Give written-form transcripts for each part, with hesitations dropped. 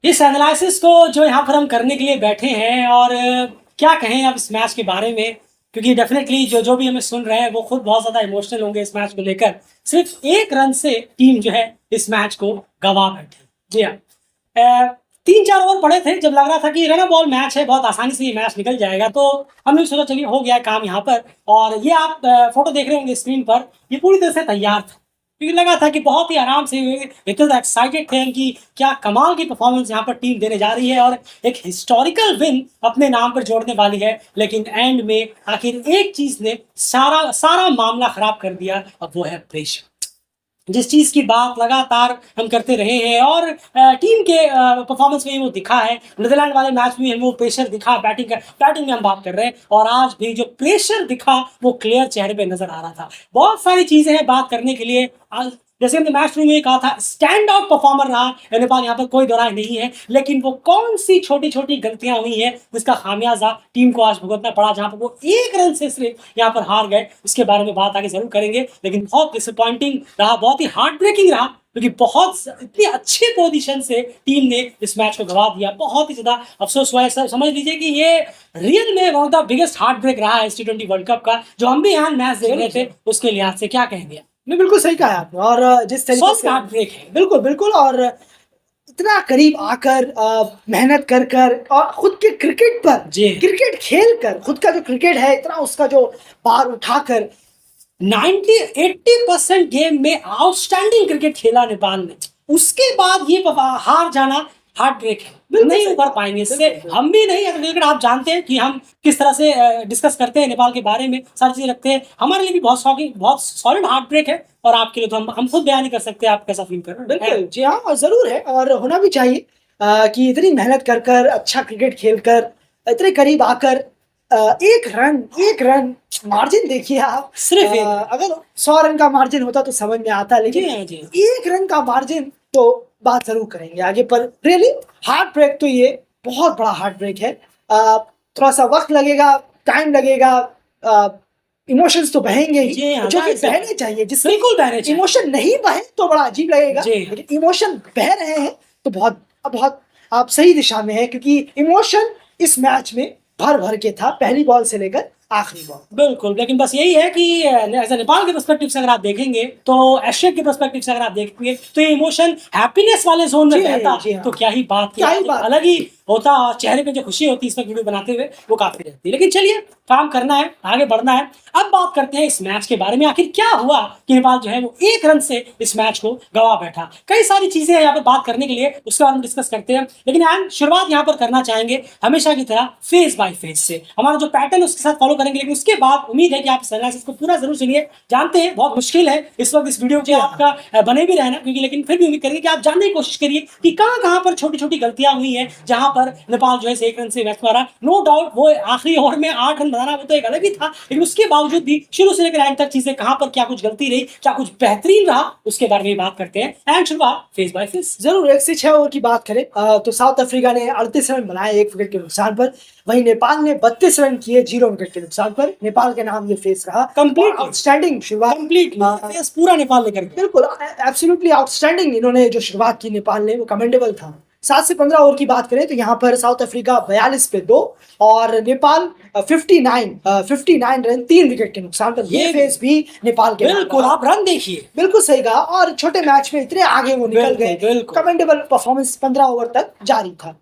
इस एनालिसिस को जो यहाँ पर हम करने के लिए बैठे हैं और क्या कहें अब इस मैच के बारे में, क्योंकि डेफिनेटली जो जो भी हमें सुन रहे हैं वो खुद बहुत ज़्यादा इमोशनल होंगे इस मैच को लेकर। सिर्फ एक रन से टीम जो है इस मैच को गंवा बैठी। जी हाँ, 3-4 ओवर पड़े थे जब लग रहा था कि रन बॉल मैच है, बहुत आसानी से ये मैच निकल जाएगा, तो हमने सोचा चलिए हो गया काम यहाँ पर। और ये आप फोटो देख रहे होंगे स्क्रीन पर, ये पूरी तरह से तैयार था क्योंकि लगा था कि बहुत ही आराम से इतने एक्साइटेड थे कि क्या कमाल की परफॉर्मेंस यहाँ पर टीम देने जा रही है और एक हिस्टोरिकल विन अपने नाम पर जोड़ने वाली है। लेकिन एंड में आखिर एक चीज ने सारा सारा मामला खराब कर दिया, अब वो है प्रेशर। जिस चीज की बात लगातार हम करते रहे हैं और टीम के परफॉर्मेंस में वो दिखा है, नीदरलैंड वाले मैच में हमें वो प्रेशर दिखा, बैटिंग में हम बात कर रहे हैं, और आज भी जो प्रेशर दिखा वो क्लियर चेहरे पे नजर आ रहा था। बहुत सारी चीजें हैं बात करने के लिए। जैसे हमने मैच में कहा था, स्टैंड आउट परफॉर्मर रहा नेपाल, यहाँ पर कोई दो राय नहीं है। लेकिन वो कौन सी छोटी छोटी गलतियां हुई हैं जिसका खामियाजा टीम को आज भुगतना पड़ा, जहां पर वो एक रन से सिर्फ यहाँ पर हार गए, उसके बारे में बात आगे जरूर करेंगे। लेकिन बहुत डिसअपॉइंटिंग रहा, बहुत ही हार्ट ब्रेकिंग रहा, क्योंकि बहुत इतनी अच्छे पोजीशन से टीम ने इस मैच को गंवा दिया। बहुत ही ज्यादा अफसोस हुआ है सर, समझ लीजिए कि ये रियल में one of the biggest heartbreak रहा है T20 वर्ल्ड कप का, जो हम भी यहाँ मैच देख रहे थे उसके लिहाज से। क्या कहेंगे? नहीं, बिल्कुल सही कहा आपने। और जिस तरीके से हार्ट ब्रेक है, बिल्कुल बिल्कुल, और इतना करीब आकर मेहनत कर कर और खुद के क्रिकेट पर क्रिकेट खेल कर, खुद का जो क्रिकेट है इतना उसका जो बार उठाकर 90-80% गेम में आउटस्टैंडिंग क्रिकेट खेला नेपाल ने, उसके बाद ये हार जाना हार्ट ब्रेक है। नहीं उभर पाएंगे इससे, हम भी नहीं। लेकिन आप जानते हैं कि हम किस तरह से डिस्कस करते हैं नेपाल के बारे में, सारी चीजें रखते हैं। हमारे लिए भी बहुत शॉकिंग, बहुत सॉलिड हार्ट ब्रेक है, और आपके लिए तो हम खुद बयान नहीं कर सकते आप कैसा फील कर रहे हैं। बिल्कुल, जी हाँ, और जरूर है, और होना भी चाहिए कि इतनी मेहनत कर कर, अच्छा क्रिकेट खेल कर, इतने करीब आकर एक रन मार्जिन देखिए आप। सिर्फ अगर 100 रन का मार्जिन होता तो समझ में आता, लेकिन एक रन का मार्जिन, तो बात जरूर करेंगे आगे। पर रियली हार्ट ब्रेक तो ये बहुत बड़ा हार्ट ब्रेक है। थोड़ा सा वक्त लगेगा, टाइम लगेगा, इमोशंस तो बहेंगे ही, जो कि बहने चाहिए। जिससे बिल्कुल बहने चाहिए। इमोशन नहीं बहे तो बड़ा अजीब लगेगा, लेकिन इमोशन बह रहे हैं तो बहुत बहुत आप सही दिशा में है, क्योंकि इमोशन इस मैच में भर भर के था, पहली बॉल से लेकर आखिरी बॉल। बिल्कुल, लेकिन बस यही है कि एज नेपाल के पर्सपेक्टिव से अगर आप देखेंगे, तो एशिया के पर्सपेक्टिव से अगर आप देखेंगे, तो ये इमोशन हैप्पीनेस वाले जोन में रहता, तो क्या ही बात, अलग ही होता। और चेहरे पे जो खुशी होती है इस वीडियो बनाते हुए, वो काफी रहती है। लेकिन चलिए, काम करना है, आगे बढ़ना है। अब बात करते हैं इस मैच के बारे में, आखिर क्या हुआ कि नेपाल जो है वो एक रन से इस मैच को गंवा बैठा। कई सारी चीजें हैं यहाँ पर बात करने के लिए, उसके बारे में डिस्कस करते हैं। लेकिन हम शुरुआत यहाँ पर करना चाहेंगे हमेशा की तरह फेज बाय फेज से। हमारा जो पैटर्न उसके साथ फॉलो करेंगे, लेकिन उसके बाद उम्मीद है कि आप इस एनालिसिस को पूरा जरूर सुनिए। जानते हैं बहुत मुश्किल है इस वक्त इस वीडियो को आपका बने भी रहना, क्योंकि लेकिन फिर भी उम्मीद करेंगे कि आप जानने की कोशिश करिए कि कहां पर छोटी छोटी गलतियां हुई हैं, जहां पर नेपाल जो है एक रन से मैच मारा। नो डाउट वो आखिरी ओवर में 8 रन बनाना वो तो एक अलग ही था, लेकिन उसके बावजूद भी शुरू से लेकर एंड तक चीजें कहां पर क्या कुछ गलती रही, क्या कुछ बेहतरीन रहा, उसके बारे में बात करते हैं। एंड शुरुआत फेज बाय फेज। जरूर, 1 से 6 ओवर की बात करें तो साउथ अफ्रीका ने 38 रन बनाए 1 विकेट के नुकसान पर, वहीं नेपाल ने 32 रन किए 0 विकेट के नुकसान पर। नेपाल के नाम ये फेस रहा कंप्लीट आउटस्टैंडिंग शुरुआत, पूरा नेपाल लेकर बिल्कुल एब्सोल्युटली आउटस्टैंडिंग इन्होंने जो शुरुआत की नेपाल ने, वो कमेंडेबल था। 7 से 15 ओवर की बात करें तो यहाँ पर साउथ अफ्रीका 42 पे 2 और नेपाल 59 रन 3 विकेट के नुकसान पर। ये फेस भी नेपाल के, बिल्कुल आप रन देखिए, बिल्कुल सही कहा, और छोटे मैच में इतने आगे वो निकल गए, कमेंडेबल परफॉर्मेंस 15 ओवर तक जारी था।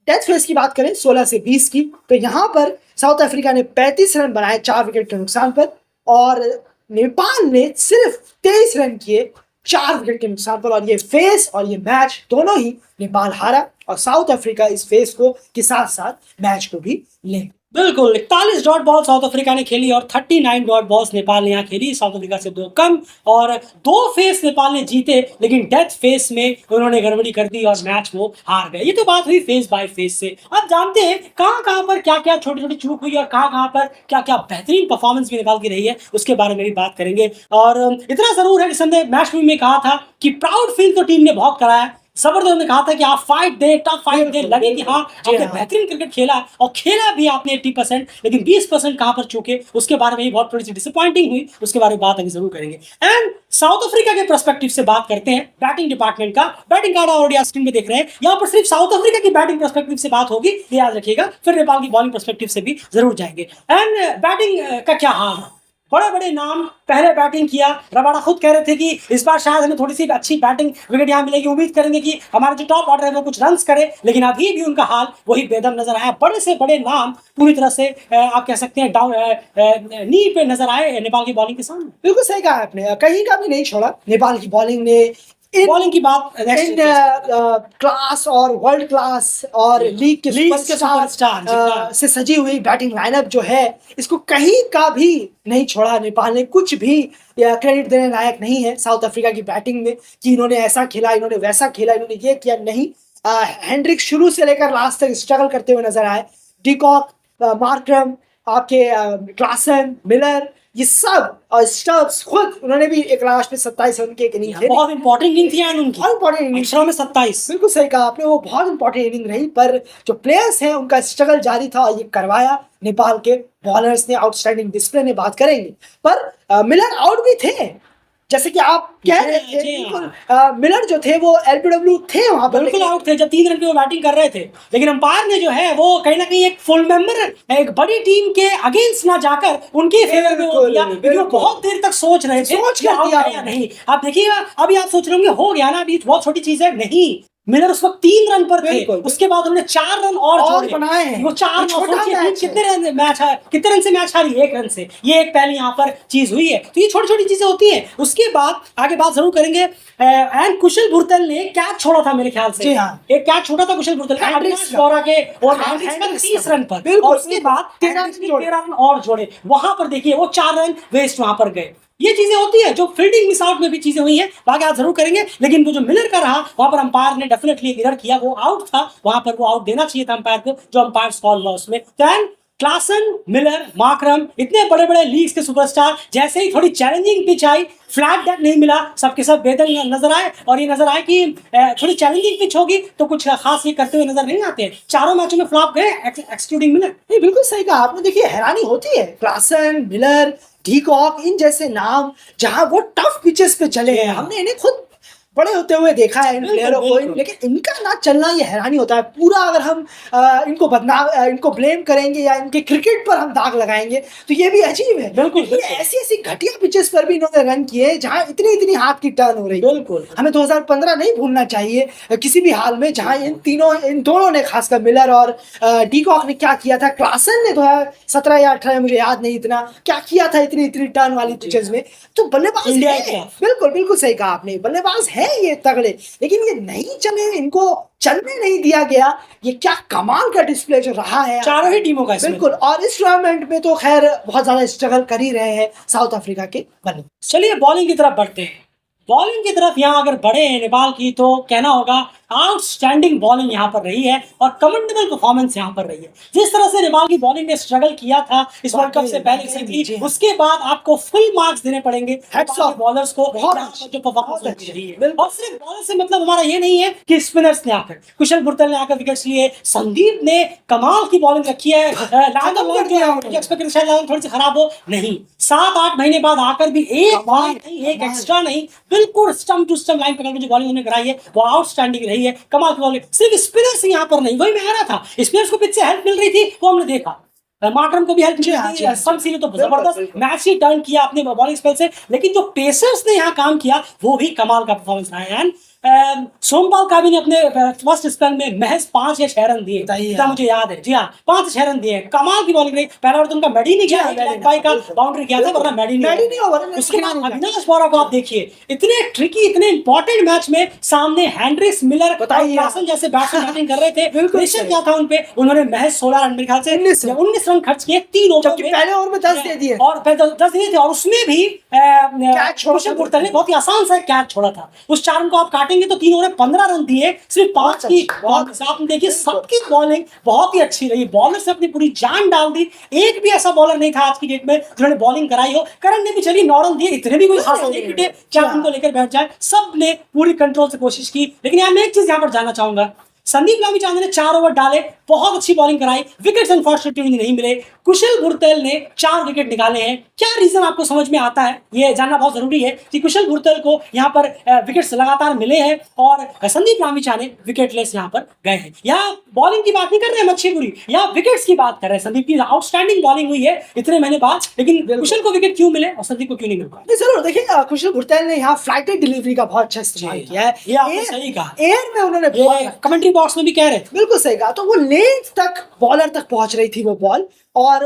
डेथ फेस की बात करें 16 से 20 की, तो यहाँ पर साउथ अफ्रीका ने 35 रन बनाए 4 विकेट के नुकसान पर, और नेपाल ने सिर्फ 23 रन किए 4 विकेट के नुकसान पर। और ये फेस और ये मैच दोनों ही नेपाल हारा, और साउथ अफ्रीका इस फेस को के साथ साथ मैच को भी ले। बिल्कुल 41 डॉट बॉल साउथ अफ्रीका ने खेली और 39 डॉट बॉल्स नेपाल ने यहाँ खेली, साउथ अफ्रीका से 2 कम, और 2 फेस नेपाल ने जीते, लेकिन डेथ फेस में उन्होंने गड़बड़ी कर दी और मैच वो हार गए। ये तो बात हुई फेस बाय फेस से। अब जानते हैं कहां पर क्या क्या छोटी छोटी चूक हुई और कहां पर क्या क्या बेहतरीन परफॉर्मेंस भी नेपाल की रही है, उसके बारे में भी बात करेंगे। और इतना जरूर है कि हमने मैच में कहा था कि प्राउड फील तो टीम ने बहुत कराया, जबरदस्त ने कहा था कि आप फाइट दे, टफ फाइट दे, लगे कि हाँ आपने हाँ। बेहतरीन क्रिकेट खेला और खेला भी आपने 80%, लेकिन 20% कहाँ पर चूके उसके बारे में ही बहुत थोड़ी सी डिसअपॉइंटिंग हुई, उसके बारे में बात अभी जरूर करेंगे। एंड साउथ अफ्रीका के पर्सपेक्टिव से बात करते हैं बैटिंग डिपार्टमेंट का। बैटिंग कार्ड ऑलरेडी स्क्रीन में देख रहे हैं, यहाँ पर सिर्फ साउथ अफ्रीका की बैटिंग पर्सपेक्टिव से बात होगी, ये याद रखिएगा, फिर नेपाल की बॉलिंग पर्सपेक्टिव से भी जरूर जाएंगे। एंड बैटिंग का क्या हाल है, बड़े बड़े नाम पहले बैटिंग किया, रबाडा खुद कह रहे थे कि इस बार शायद हमें थोड़ी सी अच्छी बैटिंग विकेट यहाँ मिलेगी, उम्मीद करेंगे कि हमारा जो टॉप ऑर्डर है वो कुछ रन्स करे, लेकिन अभी भी उनका हाल वही बेदम नजर आया। बड़े से बड़े नाम पूरी तरह से आप कह सकते हैं डाउन नी पे नजर आए नेपाल की बॉलिंग के सामने। बिल्कुल सही कहा आपने, कहीं का भी नहीं छोड़ा नेपाल की बॉलिंग ने। बॉलिंग की बात इन क्लास और वर्ल्ड क्लास और लीग के सुपरस्टार से सजी हुई बैटिंग लाइनअप जो है, इसको कहीं का भी नहीं छोड़ा नेपाल ने। कुछ भी क्रेडिट देने लायक नहीं है साउथ अफ्रीका की बैटिंग में कि इन्होंने ऐसा खेला, इन्होंने वैसा खेला, इन्होंने ये किया, नहीं। हेंड्रिक शुरू से लेकर लास्ट तक स्ट्रगल करते हुए नजर आए। डीकॉक, मार्करम, आपके क्लासन, मिलर, ये सब और स्टब्स खुद, उन्होंने भी एक लास्ट में 27 रन की एक इनिंग खेली। बहुत इंपॉर्टेंट इनिंग थी यार उनकी, बहुत इंपॉर्टेंट इनिंग एक्स्ट्रा में 27। बिल्कुल सही कहा आपने, वो बहुत इंपॉर्टेंट इनिंग रही, पर जो प्लेयर्स हैं उनका स्ट्रगल जारी था और ये करवाया नेपाल के बॉलर्स ने। आउटस्टैंडिंग डिस्प्ले ने बात करेंगे, पर मिलर आउट भी थे, जैसे कि आप कह रहे थे। बिल्कुल मिलर जो थे वो एलबीडब्ल्यू थे वहां पर, बिल्कुल आउट थे जब 3 रन पे वो बैटिंग कर रहे थे, लेकिन अंपायर ने जो है वो कहीं ना कहीं एक फुल मेंबर, एक बड़ी टीम के अगेंस्ट ना जाकर उनके फेवर में वो दिया, क्योंकि वो बहुत देर तक सोच रहे थे सोच कि आउट है या नहीं। आप देखिएगा, अभी आप सोच रहे होंगे हो गया ना, अभी बहुत छोटी चीज है, नहीं। मिलर उस वक्त 3 रन पर थे, उसके बाद उन्होंने 4 रन और बनाए हैं। वो 4 कितने रन मैच है, कितने रन से मैच हारी, 1 रन से। ये एक पहली यहाँ पर चीज हुई है, तो ये छोटी छोटी चीजें होती हैं। उसके बाद आगे बात जरूर करेंगे। एंड कुशल भुरतल ने कैच छोड़ा था मेरे ख्याल से, एक कैच छोड़ा था कुशल भुरतल बोरा के, और 30 रन पर, और उसके बाद 13 रन और जोड़े। वहां पर देखिए वो 4 रन वेस्ट वहां पर गए। ये चीजें होती है, जो फील्डिंग मिस आउट में भी चीजें हुई हैं, बाकी आप जरूर करेंगे। लेकिन वो जो मिलर का रहा, वहां पर अंपायर ने डेफिनेटली एक एरर किया, वो आउट था, वहां पर वो आउट देना चाहिए था अंपायर को, जो अंपायर कॉल हुआ उसमें। देन क्लासन, मिलर, मार्करम, इतने बड़े बड़े लीग्स के सुपरस्टार, जैसे ही थोड़ी चैलेंजिंग पिच आई, फ्लैट डेक नहीं मिला, सबके सब बेदल नजर आए, और ये नजर आए कि थोड़ी चैलेंजिंग पिच होगी तो कुछ खास ये करते हुए नजर नहीं आते। चारों मैचों में फ्लॉप गए एक्सक्लूडिंग मिलर। नहीं, बिल्कुल सही कहा आपने। देखिए हैरानी होती है, क्लासन, मिलर, डीकॉक, इन जैसे नाम जहां वो टफ पिचेस पे चले हैं, हमने इन्हें खुद बड़े होते हुए देखा है इन प्लेयरों को, लेकिन इनका ना चलना ये हैरानी होता है। पूरा अगर हम इनको ब्लेम करेंगे या इनके क्रिकेट पर हम दाग लगाएंगे तो ये भी अजीब है। बिल्कुल ऐसी ऐसी घटिया पिचेस पर भी इन्होंने रन किए जहां इतनी इतनी हाथ की टर्न हो रही है। बिल्कुल हमें 2015 नहीं भूलना चाहिए किसी भी हाल में, जहां इन दोनों ने, खासकर मिलर और डीकॉक ने क्या किया था। क्लासन ने 2017 या 18, मुझे याद नहीं इतना, क्या किया था इतनी इतनी टर्न वाली पिचेस में। तो बल्लेबाज है, बिल्कुल बिल्कुल सही कहा आपने, बल्लेबाज है ये तगड़े, लेकिन ये नहीं चले, इनको चलने नहीं दिया गया। ये क्या कमाल का डिस्प्ले जो रहा है चारों ही टीमों का। बिल्कुल, और इस टूर्नामेंट में तो खैर बहुत ज्यादा स्ट्रगल कर ही रहे हैं साउथ अफ्रीका के बल्लेबाज। चलिए बॉलिंग की तरफ बढ़ते हैं। बॉलिंग की तरफ यहाँ अगर बढ़े हैं नेपाल की, तो कहना होगा आउटस्टैंडिंग बॉलिंग यहाँ पर रही है और कमेंडेबल परफॉर्मेंस यहाँ पर रही है। जिस तरह से नेपाल की बॉलिंग ने स्ट्रगल किया था इस वर्ल्ड कप से पहले से, उसके बाद आपको फुल मार्क्स देने पड़ेंगे बॉलर्स को, जो परफॉर्मेंस रही है। और सिर्फ बॉलर से मतलब हमारा ये नहीं है कि स्पिनर्स ने आकर, कुशल भुरतल ने आकर विकेट्स लिए, संदीप ने कमाल की बॉलिंग रखी है, थोड़ी सी खराब हो नहीं, 7-8 महीने बाद आकर भी एक एक्स्ट्रा नहीं, बिल्कुल स्टंप टू स्टंप लाइन पकड़ के जो बॉलिंग उन्होंने कराई है वो आउटस्टैंडिंग रही है, कमाल की बॉलिंग। सिर्फ स्पिनर्स यहाँ पर नहीं, वही मैं कह रहा था, स्पिनर्स को पिच से हेल्प मिल रही थी, वो हमने देखा। मार्करम को भी हेल्प मिली थी, स्टम्प्स ने तो जबरदस्त मैच ही टर्न किया अपने बॉलिंग स्पेल से, लेकिन जो पेसर्स ने यहाँ काम किया वो भी कमाल का परफॉर्मेंस रहा है। सोमपाल कावी ने अपने फर्स्ट स्पेल में महज 5 या 6 रन दिए, मुझे याद है। जी हाँ, 5-6 रन दिए, कमाल की बॉलिंग रही। पहला ओवर तो उनका मैडी नहीं किया, का बाउंड्री किया था, वरना मैडी नहीं। उसके बाद अविनाश बोरा को आप देखिए, इतने ट्रिकी, इतने इंपॉर्टेंट मैच में सामने हेंड्रिक्स, मिलर, क्लासन जैसे बैट्समैन बैटिंग कर रहे थे, प्रेशर क्या था उनपे, उन्होंने महज 16 रन, मेरे ख्याल से 19 रन खर्च किए 3 ओवर में, पहले ओवर में 10 दे दिए, और 10 दिए थे, और उसमें भी कुशल भुरतल ने बहुत ही आसान सा कैच छोड़ा था। उस 4 रन को आप काटेंगे देखेंगे तो 3 ओवर में 15 रन दिए, सिर्फ 5 की। आपने देखिए सबकी बॉलिंग बहुत ही अच्छी रही, बॉलर से अपनी पूरी जान डाल दी। एक भी ऐसा बॉलर नहीं था आज की डेट में जिन्होंने बॉलिंग कराई हो। करण ने भी चलिए 9 रन दिए, इतने भी कोई खास नहीं पिटे क्या उनको लेकर बैठ जाए, सब ने पूरी कंट्रोल से कोशिश की। लेकिन यार मैं एक चीज यहाँ पर जानना चाहूंगा, संदीप लामिछाने ने 4 ओवर डाले, बहुत अच्छी बॉलिंग कराई, विकेट्स अनफॉर्चुनेटली नहीं मिले। कुशल गुरतेल ने 4 विकेट निकाले हैं, क्या रीजन आपको समझ में आता है? ये जानना बहुत जरूरी है कि कुशल गुरतेल को यहाँ पर विकेट्स लगातार मिले हैं और संदीप लामिछाने विकेटलेस यहाँ पर गए हैं। यहाँ बॉलिंग की बात नहीं कर रहे हैं अच्छी बुरी, यहाँ विकेट्स की बात कर रहे हैं। संदीप की आउटस्टैंडिंग बॉलिंग हुई है इतने महीने बाद, लेकिन कुशल को विकेट क्यों मिले और संदीप को क्यों नहीं मिल पाया? जरूर देखिए, कुशल गुरतेल ने यहाँ फ्लाइटेड डिलीवरी का बहुत अच्छा इस्तेमाल किया है। ये आपने सही कहा, एयर में उन्होंने कमेंट्री बॉक्स में भी कह रहे थे, बिल्कुल सही कहा। तो वो लेंथ तक बॉलर तक पहुंच रही थी वो बॉल, और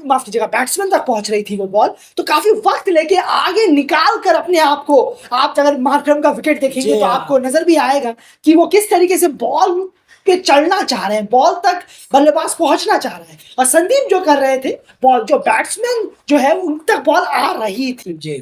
माफ कीजिएगा बैट्समैन तक पहुंच रही थी वो बॉल। तो काफी वक्त लेके आगे निकाल कर अपने आप को, आप अगर मार्करम का विकेट देखेंगे तो आपको नजर भी आएगा कि वो किस तरीके से बॉल के चलना चाह रहे हैं, बॉल तक बल्लेबाज पहुंचना चाह रहे हैं। और संदीप जो कर रहे थे, बॉल जो बैट्समैन जो है उन तक बॉल आ रही थी जी।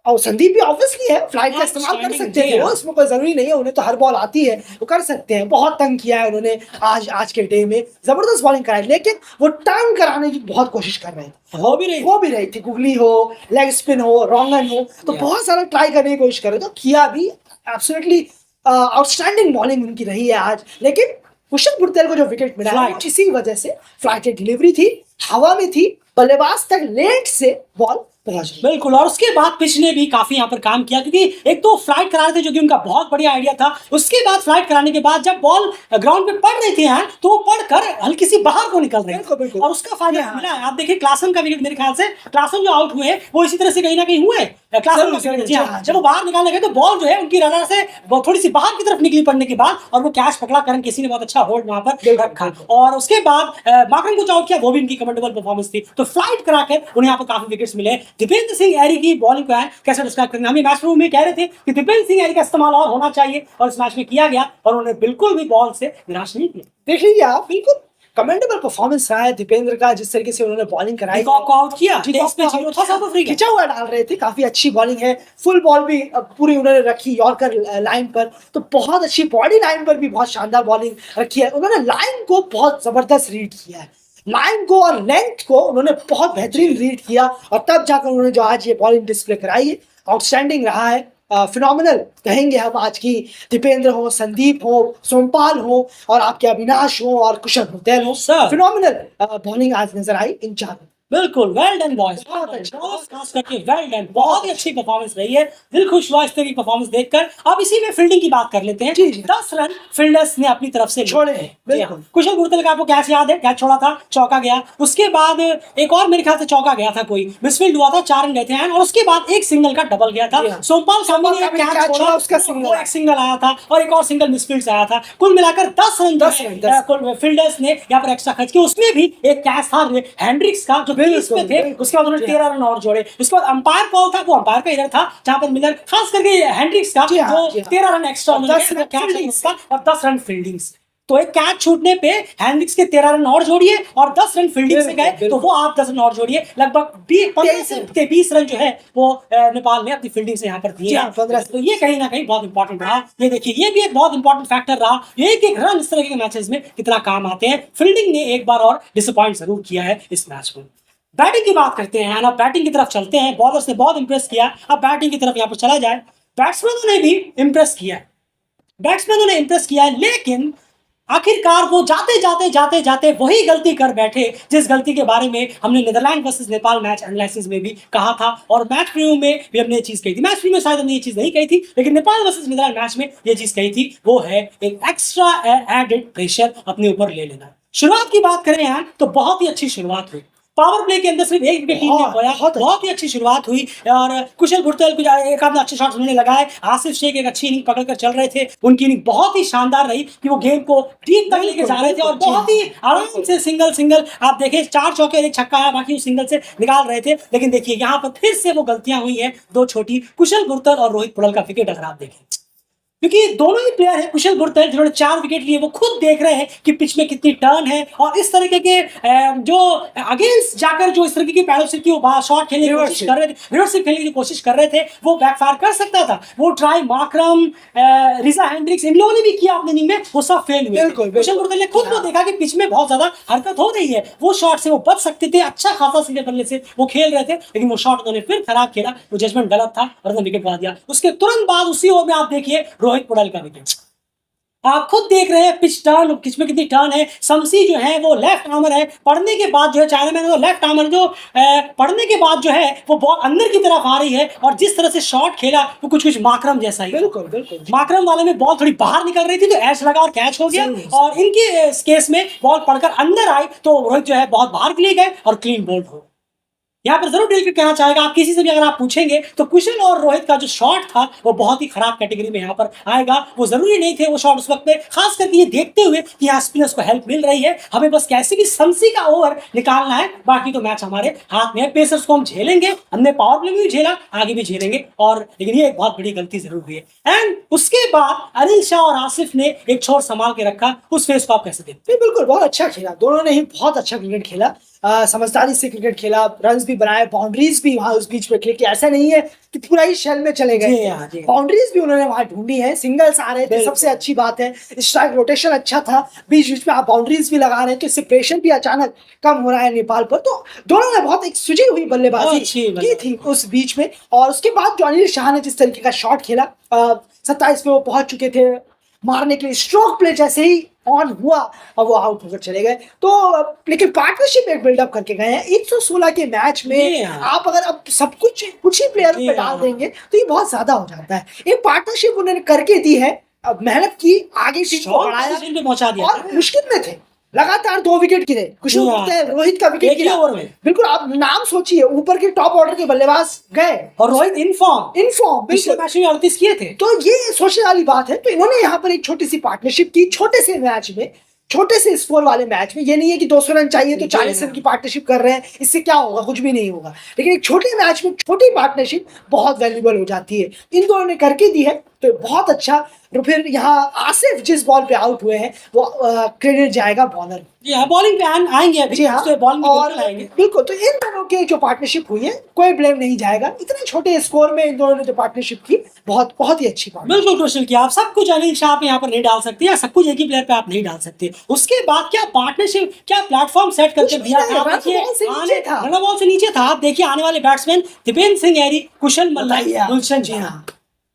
और संदीप भी ऑब्वियसली है, फ्लाइट का इस्तेमाल कर सकते थे वो, इसमें कोई जरूरी नहीं है, उन्हें तो हर बॉल आती है, वो कर सकते हैं। बहुत तंग किया है उन्होंने आज के डे में, जबरदस्त बॉलिंग कराई, लेकिन वो टर्न कराने की बहुत कोशिश कर रहे थे। हो भी रही थी, गुगली हो, लेग स्पिन हो, रॉन्गन हो, तो बहुत सारा ट्राई करने की कोशिश कर रहे थे, किया भी। एब्सोल्युटली आउटस्टैंडिंग बॉलिंग उनकी रही है आज। लेकिन कुशल गुरतेल को जो विकेट मिला इसी वजह से, फ्लाइटेड डिलीवरी थी, हवा में थी, बल्लेबाज तक लेट से बॉल बिल्कुल। और उसके बाद पिच ने भी काफी यहाँ पर काम किया, क्योंकि एक तो फ्लाइट करा रहे थे जो कि उनका बहुत बढ़िया आइडिया था। उसके बाद फ्लाइट कराने के बाद जब बॉल ग्राउंड पे पड़ रही थी तो वो पड़कर हल्की सी बाहर को निकल रही थी और उसका फायदा मिला। आप देखिए क्लासन का विकेट, मेरे ख्याल से क्लासन जो आउट हुए वो इसी तरह से कहीं ना कहीं हुए। जब वो बाहर निकालने गए तो बॉल जो है उनकी रडार से थोड़ी सी बाहर की तरफ निकली पड़ने के बाद, और वो कैच पकड़ा, करण किसी ने बहुत अच्छा होल्ड वहां पर रखा, और उसके बाद मार्करम को आउट किया, वो भी इनकी कमेंडेबल परफॉर्मेंस थी। तो फ्लाइट कराकर उन्हें यहाँ पर काफी विकेट्स मिले। दीपेंद्र सिंह एरी की बॉलिंग को कैसे डिस्क्राइब करेंगे? हम मैच में कह रहे थे कि दीपेंद्र सिंह एरी का इस्तेमाल और होना चाहिए, और इस मैच में किया गया, और उन्होंने बिल्कुल भी बॉल से निराश नहीं किया। देख लीजिए आप, बिल्कुल कमेंडेबल परफॉर्मेंस रहा है दीपेंद्र का, जिस तरीके से उन्होंने बॉलिंग कराई, आउट किया, खिंचा हुआ डाल रहे थे, काफी अच्छी बॉलिंग है। फुल बॉल भी पूरी उन्होंने रखी यॉर्कर लाइन पर, तो बहुत अच्छी, बॉडी लाइन पर भी बहुत शानदार बॉलिंग रखी है। उन्होंने लाइन को बहुत जबरदस्त रीड किया है, लाइन को और लेंथ को उन्होंने बहुत बेहतरीन रीड किया, और तब जाकर उन्होंने जो आज ये बॉलिंग डिस्प्ले कराई है, आउटस्टैंडिंग रहा है। फिनोमिनल कहेंगे हम आज की, दीपेंद्र हो, संदीप हो, सोमपाल हो, और आपके अविनाश हो, और कुशल गुरतेल हो, फिनोमिनल बॉलिंग आज नजर आई इन चारों। बिल्कुल, वेल डन बॉयज, खास करके वेल डन, बहुत ही अच्छी परफॉर्मेंस रही है, दिल खुश हुआ इस तरह की परफॉर्मेंस देखकर। अब इसी में फील्डिंग की बात कर लेते हैं। 10 रन फील्डर्स ने अपनी तरफ से छोड़े हैं। कुशल गुरतेल का आपको कैच याद है? कैच छोड़ा था, चौका गया, उसके बाद एक और मेरे ख्याल से चौका गया था, कोई मिसफील्ड हुआ था, 4 रन गए थे, और उसके बाद एक सिंगल का डबल गया था। सोमपाल स्वामी ने कैच छोड़ा, उसका एक सिंगल आया था, और एक और सिंगल मिसफील्ड से आया था। कुल मिलाकर 10 रन फील्डर्स ने यहाँ पर एक्स्ट्रा खर्च किया। उसमें भी एक कैच था हैंड्रिक्स का, पे थे, उसके बाद उन्होंने 13 रन और जोड़े। उसके बाद अंपायर कॉल था, वो अंपायर का इधर था जहां पर मिलर, खास करके हैंड्रिक्स का जो 13 रन एक्स्ट्रा और 10 रन फील्डिंग। तो एक कैच छूटने पे हैंड्रिक्स के 13 रन और जोड़िए, और 10 रन फील्डिंग से गए, तो वो आप 10 रन और जोड़िए, लगभग 15 से 20 रन जो है वो नेपाल ने अपनी फील्डिंग से यहाँ पर दिए। तो ये कहीं ना कहीं बहुत इंपॉर्टेंट रहा। ये देखिए, ये भी एक बहुत इंपॉर्टेंट फैक्टर रहा, एक एक रन इस तरह के मैचेस में कितना काम आते हैं। फील्डिंग ने एक बार और डिसअपॉइंट जरूर किया है इस मैच में। बैटिंग की बात करते हैं, अब बैटिंग की तरफ चलते हैं। बॉलर्स ने बहुत इंप्रेस किया, अब बैटिंग की तरफ यहाँ पर चला जाए। बैट्समैनों ने भी इंप्रेस किया, लेकिन आखिरकार वो जाते वही गलती कर बैठे जिस गलती के बारे में हमने Netherland versus Nepal match analysis में भी कहा था, और मैच प्रीव्यू में भी हमने ये चीज कही थी। मैच प्रीव्यू में शायद हमने ये चीज नहीं कही थी, लेकिन नेपाल वर्सेस नीदरलैंड मैच में ये चीज कही थी, वो है एक एक्स्ट्रा एडेड प्रेशर अपने ऊपर ले लेना। शुरुआत की बात करें यार, तो बहुत ही अच्छी शुरुआत हुई। पावर प्ले के अंदर सिर्फ एक विकेट टीम ने खोया, बहुत ही अच्छी शुरुआत हुई, और कुशल गुरतेल को एक आधे अच्छे शॉट्स उन्होंने लगाए। आसिफ शेख एक अच्छी इनिंग पकड़कर चल रहे थे, उनकी इनिंग बहुत ही शानदार रही कि वो गेम को डीप तक लेके जा रहे थे, और बहुत ही आराम से सिंगल आप देखें, 4 चौके एक छक्का है, बाकी वो सिंगल से निकाल रहे थे। लेकिन देखिए यहाँ पर फिर से वो गलतियां हुई है, 2 छोटी, कुशल गुरतेल और रोहित पुड़ल का विकेट अगर आप देखें, क्योंकि दोनों ही प्लेयर है कुशल गुरतल जिन्होंने 4 विकेट लिए, वो खुद देख रहे हैं कि पिच में कितनी टर्न है और इस तरीके के जो अगेंस्ट जाकर जो इस तरीके की पैडल शिफ्ट की शॉट खेलने की कोशिश कर रहे थे, रिवर्स शिफ्ट खेलने की कोशिश कर रहे थे, वो बैकफायर कर सकता था। वो ट्राई माकरम, रिजा हेंड्रिक्स, इन लोगों ने भी किया अपने इनिंग में, वो सब फेल हुए। कुशल गुरतल ने खुद वो देखा कि पिच में बहुत ज्यादा हरकत हो रही है, वो शॉट से वो बच सकते थे, अच्छा खासा सीधे बल्ले से वो खेल रहे थे, लेकिन वो शॉट उन्होंने फिर खराब खेला, वो जजमेंट गलत था और उन्होंने विकेट पा दिया। उसके तुरंत बाद उसी ओवर में आप देखिए रोहित पुडाल का विकेट, आप खुद देख रहे हैं पिच टर्न, पिच में कितनी टर्न है। शमसी जो है वो लेफ्ट आर्मर है, पढ़ने के बाद जो है चाइना में तो लेफ्ट आर्मर जो पढ़ने के बाद जो है वो बॉल अंदर की तरफ आ रही है और जिस तरह से शॉट खेला वो कुछ कुछ माकरम जैसा ही। बिल्कुल बिल्कुल, माकरम वाले में बॉल थोड़ी बाहर निकल रही थी तो ऐश लगा और कैच हो गया, और इनके केस में बॉल पड़कर अंदर आई तो रोहित जो है बहुत बाहर के लिए गए और क्लीन बोल्ड हो। यहाँ पर जरूर दिल कहना चाहेगा, आप किसी से भी अगर आप पूछेंगे तो कुशल और रोहित का जो शॉट था वो बहुत ही खराब कैटेगरी में यहाँ पर आएगा। वो जरूरी नहीं थे वो शॉट उस वक्त में, खास करके ये देखते हुए कि यहाँ स्पिनर्स को हेल्प मिल रही है, हमें बस कैसे भी शमसी का ओवर निकालना है, बाकी तो मैच हमारे हाथ में है। पेसर्स को हम झेलेंगे, हमने पावर प्ले में भी झेला, आगे भी झेलेंगे, और लेकिन ये एक बहुत बड़ी गलती जरूर हुई है। एंड उसके बाद अनिल शाह और आसिफ ने एक छोर संभाल के रखा, उस फेस को आप कैसे देखते हैं? बिल्कुल बहुत अच्छा खेला, दोनों ने ही बहुत अच्छा क्रिकेट खेला, समझदारी से क्रिकेट खेला, रन्स भी बनाए, बाउंड्रीज भी वहां उस बीच में खेले, कि ऐसा नहीं है कि पूरा ही शेल में चले गए, बाउंड्रीज भी उन्होंने वहां ढूंढी है, सिंगल्स आ रहे थे, सबसे अच्छी बात है, स्ट्राइक रोटेशन अच्छा था, बीच बीच में आप बाउंड्रीज भी लगा रहे हैं, तो इससे प्रेशर भी अचानक कम हो रहा है नेपाल पर। तो दोनों ने बहुत एक सुलझी हुई बल्लेबाजी की थी उस बीच में। और उसके बाद जो अनिल शाह ने जिस तरीके का शॉट खेला, 27 में वो पहुंच चुके थे मारने के लिए, स्ट्रोक प्ले जैसे ही ऑन हुआ और वो आउट होकर चले गए। तो लेकिन पार्टनरशिप एक बिल्डअप करके गए हैं 116 के मैच में। आप अगर अब सब कुछ ही प्लेयर पे डाल देंगे तो ये बहुत ज्यादा हो जाता है। एक पार्टनरशिप उन्होंने करके दी है, अब मेहनत की, आगे टीम को बढ़ाया और मुश्किल में थे, लगातार 2 विकेट गिरे, कुछ रोहित का विकेट गिरा। बिल्कुल आप नाम सोचिए, ऊपर के टॉप ऑर्डर के बल्लेबाज गए और रोहित इनफॉर्म पिछले मैच में 38 किए थे, तो ये सोचने वाली बात है। तो इन्होंने यहाँ पर एक छोटी सी पार्टनरशिप की, छोटे से मैच में, छोटे से स्कोर वाले मैच में। ये नहीं है कि 200 रन चाहिए तो 40 रन की पार्टनरशिप कर रहे हैं, इससे क्या होगा, कुछ भी नहीं होगा। लेकिन एक छोटे मैच में छोटी पार्टनरशिप बहुत वैल्यूबल हो जाती है, इन दोनों ने करके दी है, तो बहुत अच्छा। तो फिर यहाँ आसिफ जिस बॉल पे आउट हुए हैं वो क्रेडिट जाएगा बॉलर, बॉलिंग पे आएंगे अभी। जी हाँ, तो बॉलिंग और बिल्कुल। तो इन दोनों के जो पार्टनरशिप हुई है कोई ब्लेम नहीं जाएगा, इतने छोटे स्कोर में इन दोनों ने जो पार्टनरशिप की बहुत ही अच्छी बात। बिल्कुल क्वेश्चन किया, आप सब कुछ अनिल शाह पे यहाँ पर नहीं डाल सकते, या सब कुछ एक ही प्लेयर पे आप नहीं डाल सकते। उसके बाद क्या पार्टनरशिप, क्या प्लेटफॉर्म सेट करके दिया था, रन बॉल से नीचे था। आप देखिए आने वाले बैट्समैन दीपेंद्र सिंह ऐरी, कुशल मल्ला, गुलशन, जी हाँ,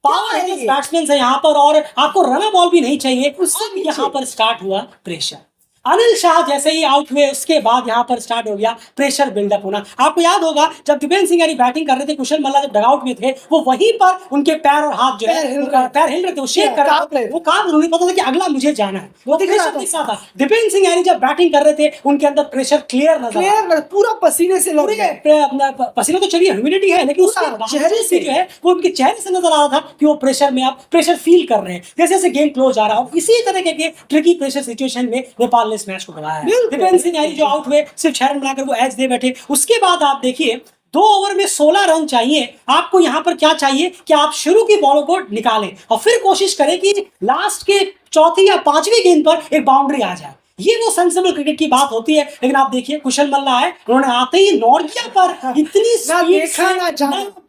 पावर है बैट्समैन है यहाँ पर, और आपको रन बॉल भी नहीं चाहिए। उससे यहाँ पर स्टार्ट हुआ प्रेशर। अनिल शाह जैसे ही आउट हुए उसके बाद यहाँ पर स्टार्ट हो गया प्रेशर बिल्डअप होना। आपको याद होगा जब दीपेंद्र सिंह यानी बैटिंग कर रहे थे, कुशल मल्ला जब डगआउट में थे, वो वहीं पर उनके पैर और हाथ जो है पैर हिल रहे थे, वो शेक कर रहे थे, वो काम उन्हें पता था कि अगला मुझे जाना है, वो दिख रहा था। दीपेंद्र सिंह यानी जब बैटिंग कर रहे थे उनके अंदर प्रेशर क्लियर नजर, पूरा पसीने से पसीना तो चलिए ह्यूमिडिटी है, लेकिन उसके चेहरे से जो है वो उनके चेहरे से नजर आ रहा था कि वो प्रेशर में आप प्रेशर फील कर रहे हैं, जैसे जैसे गेम क्लोज आ रहा है। इसी तरह के ट्रिकी प्रेशर सिचुएशन में नेपाल ने इस मैच को गवाया है। दीपेंद्र सिंह यानी जो आउट हुए सिर्फ 6 रन बनाकर वो एज दे बैठे। उसके बाद आप देखिए 2 ओवर में 16 रन चाहिए आपको। यहाँ पर क्या चाहिए कि आप शुरू की बॉलों को निकालें और फिर कोशिश करें कि लास्ट के चौथी या 5वीं गेंद पर एक बाउंड्री आ जाए। ये वो सेंसिबल क्रिकेट की बात होती है। लेकिन आप देखिए कुशल मल्ला है, उन्होंने आते ही नॉर्किया पर इतनी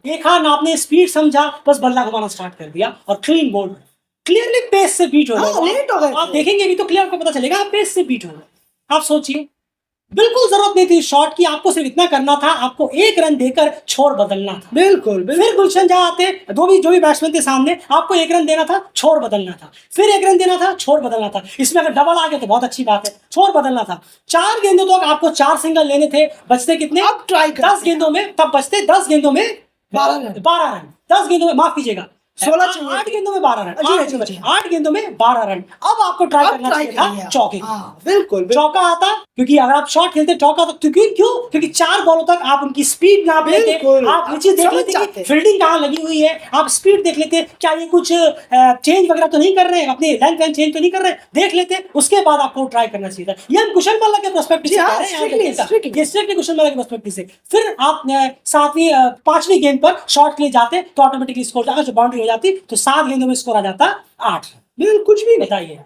देखा ना आपने स्पीड समझा, बस बल्ला घुमाना स्टार्ट कर दिया और क्लीन बोल्ड, क्लियरली पेस से बीट हो गए। आप देखेंगे अभी तो क्लियर आपको पता चलेगा, आप पेस से बीट हो गए। आप सोचिए, बिल्कुल जरूरत नहीं थी शॉट की, आपको सिर्फ इतना करना था, आपको 1 रन देकर छोर बदलना था। बिल्कुल। फिर गुलशन जहां आते, जो भी बैट्समैन थे सामने, आपको 1 रन देना था, छोर बदलना था, फिर 1 रन देना था, छोर बदलना था। इसमें अगर डबल आ गया तो बहुत अच्छी बात है, छोर बदलना था। 4 गेंदों तक आपको 4 सिंगल लेने थे, बचते कितने, अब ट्राई 10 गेंदों में, तब बचते 10 गेंदों में 12 रन, 10 गेंदों में, माफ कीजिएगा 8 गेंदों में 12 रन, 8 गेंदों में 12 रन। अब आपको ट्राई करना चाहिए था चौके। बिल्कुल चौका आता, क्योंकि अगर आप शॉट खेलते चौका तो क्योंकि 4 बॉलों तक आप उनकी स्पीड नाप लेते, आप नीचे देख लेते फील्डिंग कहाँ लगी हुई है, आप स्पीड देख लेते, क्या ये कुछ चेंज वगैरह तो नहीं कर रहे हैं, अपनी लेंथ चेंज तो नहीं कर रहे, देख लेते। उसके बाद आपको ट्राई करना चाहिए था। ये हम कुशल मल्ला के पर्सपेक्टिव से कह रहे हैं, स्ट्रिक्टली कुशल मल्ला के पर्सपेक्टिव से। फिर आप 7वीं 5वीं गेंद पर शॉट के लिए जाते तो ऑटोमेटिकली स्कोर, जो बाउंड्री हो जाती तो 7 गेंदों में स्कोर आ जाता 8 रन। बिल्कुल कुछ भी नहीं। बताइए,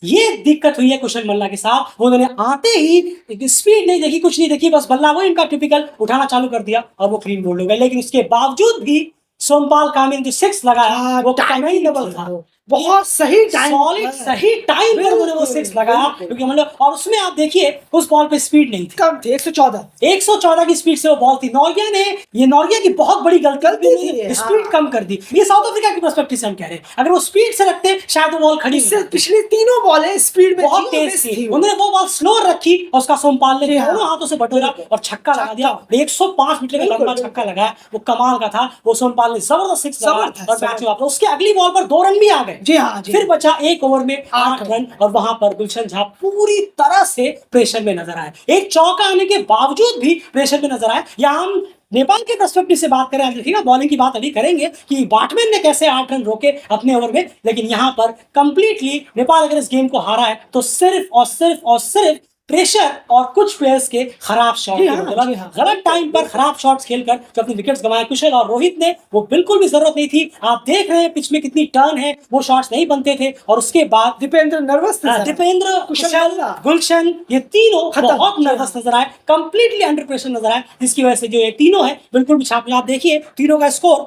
ये दिक्कत हुई है कुशल मल्ला के साथ। उन्होंने आते ही स्पीड नहीं देखी, कुछ नहीं देखी, बस बल्ला वो इनका टिपिकल उठाना चालू कर दिया और वो क्लीन बोल्ड हो गए। लेकिन उसके बावजूद भी सोमपाल कामिल ने जो 6 लगाया वो टाइमिंग था, बहुत सही टाइम, सॉलिड सही टाइम पर उन्होंने वो 6 लगाया। क्योंकि मतलब, और उसमें आप देखिए उस बॉल पे स्पीड नहीं थी, कम थी, 114 की स्पीड से वो बॉल थी। नॉर्गिया ने, ये नॉर्गिया की बहुत बड़ी गलती थी, स्पीड कम कर दी। ये साउथ अफ्रीका की पर्सपेक्टिव से हम कह रहे हैं, अगर वो स्पीड से रखते शायद वो बॉल खड़ी हो जाती। पिछली तीनों बॉलें स्पीड में बहुत तेज थी, उन्होंने वो बॉल स्लो रखी और उसका सोमपाल ने दोनों हाथों से बटोरा और छक्का लगा दिया। 105 मीटर का लंबा छक्का लगाया, वो कमाल का था। वो सोमपाल ने जबरदस्त 6 लगाया और मैच में वापस। उसके अगली बॉल पर 2 रन भी आ गए। जी हाँ, फिर बचा 1 ओवर में 8 रन और वहां पर गुलशन झा पूरी तरह से प्रेशर में नजर आए। एक चौका आने के बावजूद भी प्रेशर में नजर आए। या हम नेपाल के पर्सपेक्टिव से बात करें, देखिएगा बॉलिंग की बात अभी करेंगे कि बैट्समैन ने कैसे 8 रन रोके अपने ओवर में। लेकिन यहां पर कंप्लीटली नेपाल अगर इस गेम को हारा है तो सिर्फ प्रेशर और कुछ प्लेयर्स के खराब शॉट, गलत टाइम पर खराब शॉट्स खेलकर जो अपनी विकेट्स गंवाए कुशल और रोहित ने, वो बिल्कुल भी जरूरत नहीं थी। आप देख रहे हैं पिच में कितनी टर्न है, वो शॉट्स नहीं बनते थे। और उसके बाद दीपेंद्र नर्वस थे, दीपेंद्र, कुशल, गुलशन, ये तीनों बहुत नर्वस नजर आए, कंप्लीटली अंडर प्रेशर नजर आए, जिसकी वजह से जो ये तीनों है बिल्कुल भी छाप। आप देखिए तीनों का स्कोर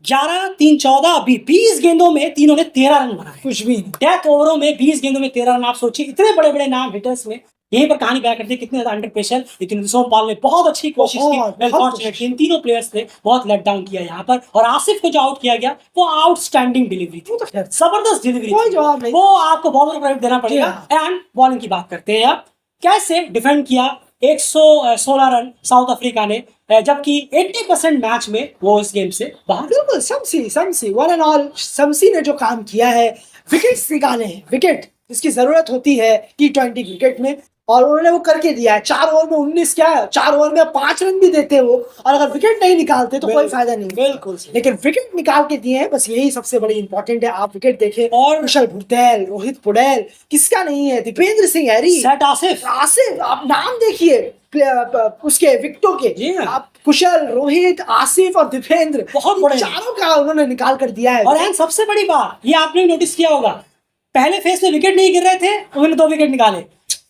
11, 3, 14, 20 गेंदों में तीनों ने 13 रन बनाए। कुछ भी डेथ ओवरों में 20 गेंदों में 13 रन। आप सोचिए इतने बड़े बड़े नाम हिटर्स में यहीं पर कहानी बयां करती है कितने ज्यादा अंडर प्रेशर। लेकिन सोमपाल ने बहुत अच्छी कोशिश की। इन तीनों प्लेयर्स ने बहुत लेट डाउन किया यहाँ पर। और आसिफ को जो आउट किया गया वो आउटस्टैंडिंग डिलीवरी थी, जबरदस्त डिलीवरी, कोई जवाब नहीं, वो आपको बॉलर को क्रेडिट देना पड़ेगा। एंड बॉलिंग की बात करते हैं अब, कैसे डिफेंड किया 116 रन साउथ अफ्रीका ने, जबकि 80% मैच में वो इस गेम से बाहर। बिल्कुल समसी वन एंड ऑल समसी ने जो काम किया है, विकेट्स निकाले हैं, विकेट इसकी जरूरत होती है T20 क्रिकेट में, और उन्होंने वो करके दिया है। 4 ओवर में 19 क्या है, 4 ओवर में 5 रन भी देते हो और अगर विकेट नहीं निकालते तो कोई फायदा नहीं। बिल्कुल, लेकिन विकेट निकाल के दिए हैं, बस यही सबसे बड़ी इंपॉर्टेंट है। आप विकेट देखें, और कुशल भुरतेल, रोहित पुडेल, किसका नहीं है, दीपेंद्र सिंह हैरी, आसिफ, आप नाम देखिए उसके विकेटों के, आप कुशल, रोहित, आसिफ और दीपेंद्र, बहुत बड़े चारों का उन्होंने निकाल कर दिया है। और सबसे बड़ी बात ये आपने नोटिस किया होगा, पहले फेस में विकेट नहीं गिर रहे थे, उन्होंने 2 विकेट निकाले।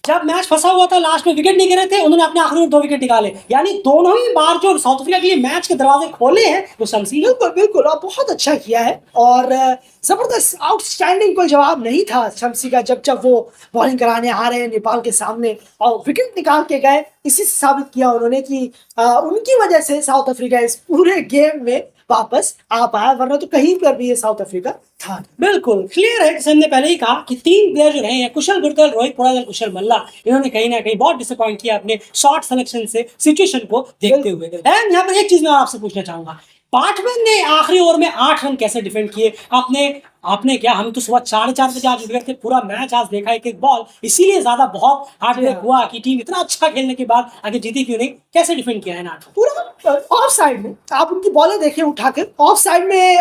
जब मैच फंसा हुआ था लास्ट में विकेट नहीं गिरे थे, उन्होंने अपने आखिरी में 2 विकेट निकाले। यानी दोनों ही बार जो साउथ अफ्रीका के लिए मैच के दरवाजे खोले हैं वो शमसी। बिल्कुल और बहुत अच्छा किया है। और जबरदस्त आउटस्टैंडिंग कोई जवाब नहीं था शमसी का जब वो बॉलिंग कराने आ रहे हैं नेपाल के सामने और विकेट निकाल के गए। इसी से साबित किया उन्होंने कि उनकी वजह से साउथ अफ्रीका इस पूरे गेम में वापस आ पाया, वरना तो कहीं पर भी ये साउथ अफ्रीका था। बिल्कुल क्लियर है, जैसे हमने पहले ही कहा कि 3 प्लेयर जो रहे हैं, कुशल भुरतेल, रोहित पुडेल, कुशल मल्ला, इन्होंने कहीं ना कहीं बहुत डिसअपॉइंट किया अपने शॉट सिलेक्शन से सिचुएशन को देखते हुए। एंड यहाँ पर एक चीज मैं आपसे पूछना चाहूंगा, बैट्समैन ने आखिरी ओवर में 8 रन कैसे डिफेंड किए? आपने क्या, हम तो सुबह 4:30 बजे आज उठ थे, पूरा मैच आज देखा एक बॉल, इसीलिए ज्यादा बहुत हार्ड वर्क हुआ कि टीम इतना अच्छा खेलने के बाद आगे जीती क्यों नहीं? कैसे डिफेंड किया है ना पूरा ऑफ साइड में? आप उनकी बॉलें देखें उठाकर, ऑफ साइड में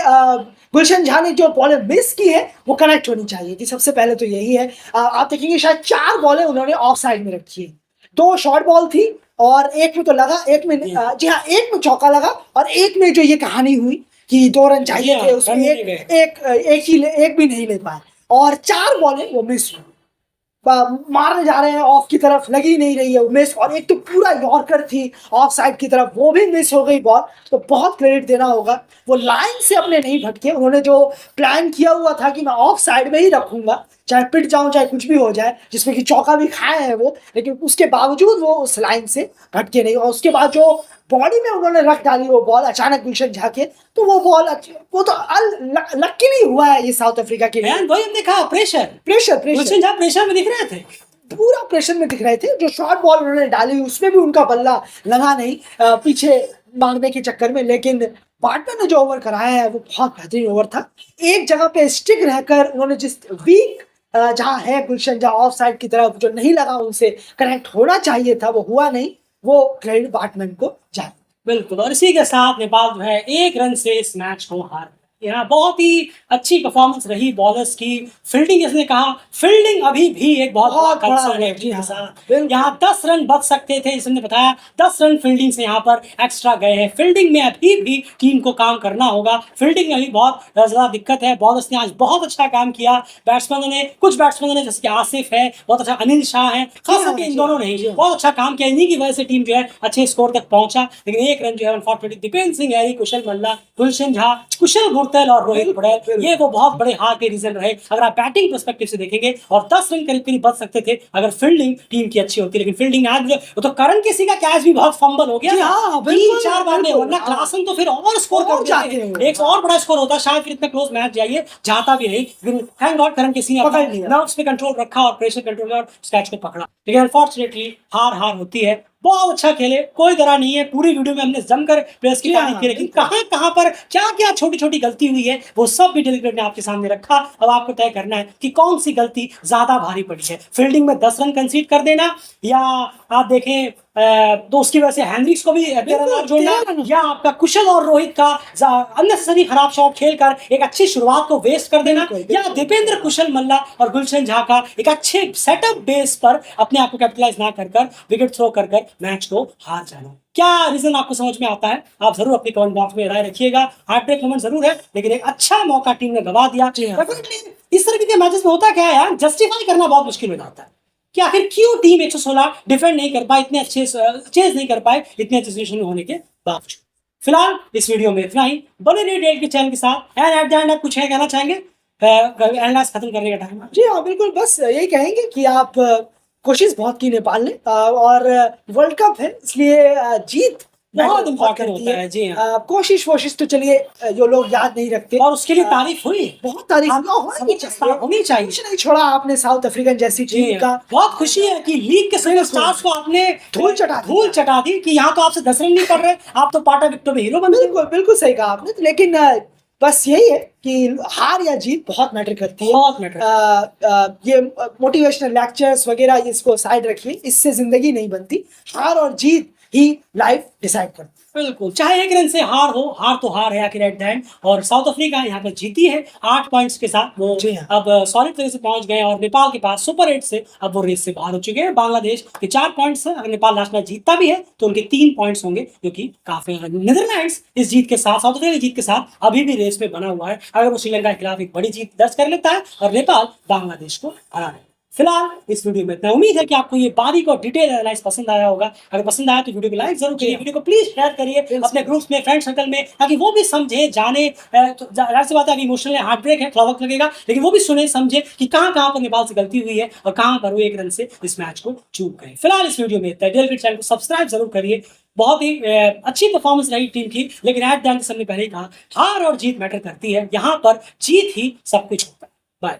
गुलशन झा ने जो बॉलें मिस की है वो कनेक्ट होनी चाहिए थी। सबसे पहले तो यही है। आप देखेंगे शायद 4 बॉलें उन्होंने ऑफ साइड में रखी है, 2 शॉर्ट बॉल थी और एक में तो लगा, एक में जी हाँ, एक में चौका लगा और एक में जो ये कहानी हुई कि 2 रन चाहिए थे, उसमें एक भी नहीं ले पाए और 4 बॉलें वो मिस हुई। मारने जा रहे हैं ऑफ की तरफ, लगी नहीं रही है मिस, और एक तो पूरा यॉर्कर थी ऑफ साइड की तरफ, वो भी मिस हो गई बॉल। तो बहुत क्रेडिट देना होगा, वो लाइन से अपने नहीं भटके। उन्होंने जो प्लान किया हुआ था कि मैं ऑफ साइड में ही रखूंगा, चाहे पिट जाऊं चाहे कुछ भी हो जाए, जिसमें कि चौका भी खाए हैं वो, लेकिन उसके बावजूद वो उस लाइन से भटके नहीं। और उसके बाद जो बॉडी में उन्होंने रख डाली वो बॉल अचानक गुलशन झा के, तो वो बॉल वो तो लकीली हुआ है ये साउथ अफ्रीका के लिए। वही हमने कहा, प्रेशर गुलशन झा प्रेशर में दिख रहे थे, पूरा प्रेशर में दिख रहे थे। जो शॉर्ट बॉल उन्होंने डाली उसमें भी उनका बल्ला लगा नहीं पीछे मांगने के चक्कर में, लेकिन बैट्समैन ने जो ओवर कराया है वो बहुत बेहतरीन ओवर था। एक जगह पे स्टिक रहकर उन्होंने जिस वीक जहाँ है गुलशन झा ऑफ साइड की तरफ, जो नहीं लगा उनसे कनेक्ट होना चाहिए था, वो हुआ नहीं, वो क्रेडिट बैट्समैन को जाए। बिल्कुल, और इसी के साथ नेपाल जो है 1 रन से इस मैच को हार यहाँ बहुत ही अच्छी परफॉर्मेंस रही बॉलर्स की। फील्डिंग, जिसने कहा फील्डिंग अभी भी एक बहुत बड़ा कंसर्न है। जी हाँ, यहाँ 10 रन बच सकते थे, इसने बताया 10 रन फील्डिंग से यहाँ पर एक्स्ट्रा गए हैं। फील्डिंग में अभी भी टीम को काम करना होगा, फील्डिंग में अभी बहुत ज्यादा दिक्कत है। बॉलर्स ने आज बहुत अच्छा काम किया। बैट्समैनों ने, कुछ बैट्समैनों ने जैसे कि आसिफ है बहुत अच्छा, अनिल शाह है, खास करके इन दोनों ने बहुत अच्छा काम किया। इन्हीं की वजह से टीम जो है अच्छे स्कोर तक पहुंचा। लेकिन एक रन जो है अनफॉर्चुनेटली दीपेंद्र सिंह, हैरी, कुशल मल्ला, गुलशन झा, कुशल गुर्तेल और रोहित पटेल, ये वो बहुत बड़े हार के रीजन रहे अगर आप बैटिंग पर्सपेक्टिव से देखेंगे। और 10 रन करीब करीब बच सकते थे अगर फील्डिंग टीम की अच्छी होती। लेकिन फील्डिंग आज वो तो करण किसी का कैच भी बहुत फंबल हो गया, 3-4 बार में, वरना क्लासन तो फिर और स्कोर कर जाते, एक और बड़ा स्कोर होता, शायद फिर इतना क्लोज मैच जाइए, जाता भी नहीं। लेकिन थैंक गॉड करण किसी ने पकड़ लिया, नर्व्स पे कंट्रोल रखा और प्रेशर कंट्रोल और कैच को पकड़ा। लेकिन अनफॉर्चुनेटली हार होती है। बहुत अच्छा खेले, कोई तरह नहीं है। पूरी वीडियो में हमने जमकर प्लेयर्स की तारीफ की, लेकिन कहां पर क्या क्या छोटी छोटी गलती हुई है वो सब भी डेलीब्रेट ने आपके सामने रखा। अब आपको तय करना है कि कौन सी गलती ज्यादा भारी पड़ी है, फील्डिंग में 10 रन कंसीड कर देना, या आप देखें तो उसकी वजह से हैंड्रिक्स को भी 13 रन जोड़ना, या आपका कुशल और रोहित का अननेसेसरी खराब शॉट खेलकर एक अच्छी शुरुआत को वेस्ट कर देना, या दीपेंद्र, कुशल मल्ला और गुलशन झा का एक अच्छे सेटअप बेस पर अपने आप को कैपिटलाइज ना कर विकेट थ्रो कर मैच को हार जाना। क्या रीजन आपको समझ में आता है, आप जरूर अपनी कमेंट बॉक्स में राय रखिएगा। हार्ट ब्रेक मोमेंट जरूर है, लेकिन एक अच्छा मौका टीम ने गवा दिया। इस तरह के मैचेस में होता क्या है यार, जस्टिफाई करना बहुत मुश्किल हो जाता है कि आखिर क्यों टीम 116 डिफेंड नहीं कर पाए, इतने अच्छे चेज नहीं कर पाए इतने अच्छे सिचुएशन में होने के बावजूद। फिलहाल इस वीडियो में इतना ही। बने रहिए डेल के चैनल के साथ। एंड एट द एंड आप कुछ है कहना चाहेंगे, एनालाइज खत्म करने का टाइम? जी हाँ, बिल्कुल, बस यही कहेंगे कि आप कोशिश बहुत की नेपाल ने, और वर्ल्ड कप है इसलिए जीत बहुत इंपॉर्टेंट होता है। जी हाँ, कोशिश तो चलिए जो लोग याद नहीं रखते, और उसके लिए तारीफ हुई, बहुत तारीफ होनी चाहिए। कुछ नहीं छोड़ा आपने साउथ अफ्रीकन जैसी टीम का। बहुत खुशी है कि लीग के सभी स्टार्स को आपने धूल चटा दी कि यहाँ तो आपसे 10 रन नहीं पड़ रहे, आप तो पाटा विकेटों में हीरो बन गए। बिल्कुल सही कहा आपने। लेकिन बस यही है कि हार या जीत बहुत मैटर करती है, बहुत मैटर। ये मोटिवेशनल लेक्चर्स वगैरह इसको साइड रखिए, इससे जिंदगी नहीं बनती। हार और जीत ही लाइफ डिसाइड करती है। बिल्कुल, चाहे एक रन से हार हो, हार तो हार है आखिर एट द एंड। और साउथ अफ्रीका यहाँ पर जीती है 8 पॉइंट्स के साथ, वो अब सॉलिड तरह से पहुंच गए और नेपाल के पास सुपर 8 से अब वो रेस से बाहर हो चुके हैं। बांग्लादेश के 4 पॉइंट्स है, अगर नेपाल लास्ट मैच जीतता भी है तो उनके 3 पॉइंट्स होंगे, जो कि काफी। नीदरलैंड्स इस जीत के साथ, साउथ अफ्रीका की जीत के साथ अभी भी रेस में बना हुआ है। अगर वो श्रीलंका के खिलाफ एक बड़ी जीत दर्ज कर लेता है और नेपाल बांग्लादेश को हरा ले। फिलहाल इस वीडियो में इतना। उम्मीद है कि आपको ये बारीक और डिटेल एनालाइज पसंद आया होगा। अगर पसंद आया तो वीडियो को लाइक जरूर करिए, वीडियो को प्लीज शेयर करिए अपने ग्रुप्स में, फ्रेंड सर्कल में, ताकि वो भी समझे, जाने। तो जाहिर सी बात है, अभी इमोशनल हार्ट ब्रेक है, थोड़ा वक्त लगेगा, लेकिन वो भी सुने समझे कि कहाँ पर नेपाल से गलती हुई है और कहाँ पर वो एक रन से इस मैच को चूक गए। फिलहाल इस वीडियो में इतना। चैनल को सब्सक्राइब जरूर करिए। बहुत ही अच्छी परफॉर्मेंस रही टीम की, लेकिन एट द एंड हमने पहले ही कहा हार और जीत मैटर करती है। यहाँ पर जीत ही सब कुछ होता है। बाय।